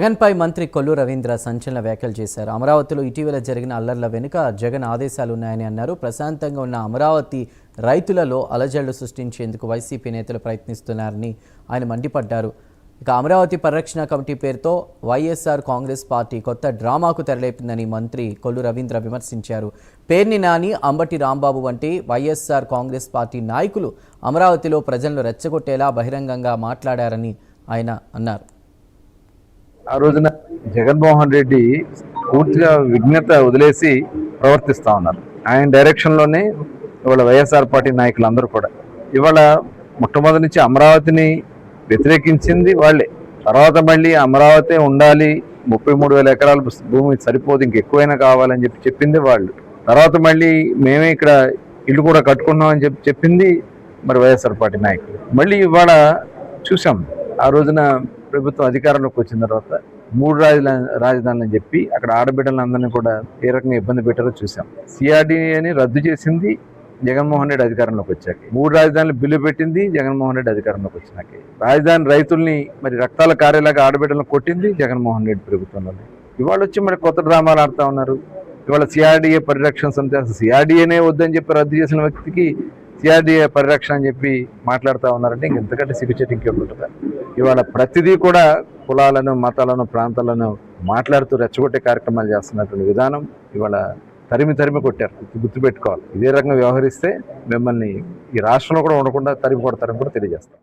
జగన్పై మంత్రి కొల్లు రవీంద్ర సంచలన వ్యాఖ్యలు చేశారు. అమరావతిలో ఇటీవల జరిగిన అల్లర్ల వెనుక జగన్ ఆదేశాలు ఉన్నాయని అన్నారు. ప్రశాంతంగా ఉన్న అమరావతి రైతులలో అలజడులు సృష్టించేందుకు వైసీపీ నేతలు ప్రయత్నిస్తున్నారని ఆయన మండిపడ్డారు. ఇక అమరావతి పరిరక్షణ కమిటీ పేరుతో వైఎస్ఆర్ కాంగ్రెస్ పార్టీ కొత్త డ్రామాకు తెరలేపిందని మంత్రి కొల్లు రవీంద్ర విమర్శించారు. పేర్ని నాని, అంబటి రాంబాబు వంటి వైఎస్ఆర్ కాంగ్రెస్ పార్టీ నాయకులు అమరావతిలో ప్రజలను రెచ్చగొట్టేలా బహిరంగంగా మాట్లాడారని ఆయన అన్నారు. ఆ రోజున జగన్మోహన్ రెడ్డి పూర్తిగా విఘ్నత వదిలేసి ప్రవర్తిస్తూ ఉన్నారు. ఆయన డైరెక్షన్లోనే ఇవాళ వైఎస్ఆర్ పార్టీ నాయకులందరూ కూడా ఇవాళ మొట్టమొదటి నుంచి అమరావతిని వ్యతిరేకించింది వాళ్ళే. తర్వాత మళ్ళీ అమరావతి ఉండాలి, 33,000 ఎకరాల భూమి సరిపోదు, ఇంకెక్కువైనా కావాలని చెప్పింది వాళ్ళు. తర్వాత మళ్ళీ మేమే ఇక్కడ ఇల్లు కూడా కట్టుకున్నామని చెప్పింది మరి వైఎస్ఆర్ పార్టీ నాయకులు. మళ్ళీ ఇవాళ చూసాం, ఆ రోజున ప్రభుత్వం అధికారంలోకి వచ్చిన తర్వాత 3 రాజధానులు అని చెప్పి అక్కడ ఆడబిడ్డలందరినీ కూడా ఏ రకంగా ఇబ్బంది పెట్టారో చూసాం. సిఆర్డీఏని రద్దు చేసింది జగన్మోహన్ రెడ్డి అధికారంలోకి వచ్చాక. 3 రాజధానులు బిల్లు పెట్టింది జగన్మోహన్ రెడ్డి అధికారంలోకి వచ్చినాక. రాజధాని రైతుల్ని మరి రక్తాల కార్యలాగా ఆడబిడ్డలను కొట్టింది జగన్మోహన్ రెడ్డి ప్రభుత్వంలోనే. ఇవాళ వచ్చి మరి కొత్త డ్రామాలు ఆడుతూ ఉన్నారు. ఇవాళ సిఆర్డీఏ పరిరక్షణ సమితి, అసలు సిఆర్డీఏనే వద్దని చెప్పి రద్దు చేసిన వ్యక్తికి సిఆర్డీఏ పరిరక్షణ అని చెప్పి మాట్లాడుతూ ఉన్నారంటే ఇంకెంతకంటే సిగ్గుచేటు ఇంకెప్పుడు. ఇవాళ ప్రతిదీ కూడా కులాలను, మతాలను, ప్రాంతాలను మాట్లాడుతూ రెచ్చగొట్టే కార్యక్రమాలు చేస్తున్నటువంటి విధానం ఇవాళ తరిమి కొట్టారు. గుర్తుపెట్టుకోవాలి. ఇదే రకంగా వ్యవహరిస్తే మిమ్మల్ని ఈ రాష్ట్రంలో కూడా ఉండకుండా తరిమి కొడతారని కూడా తెలియజేస్తాం.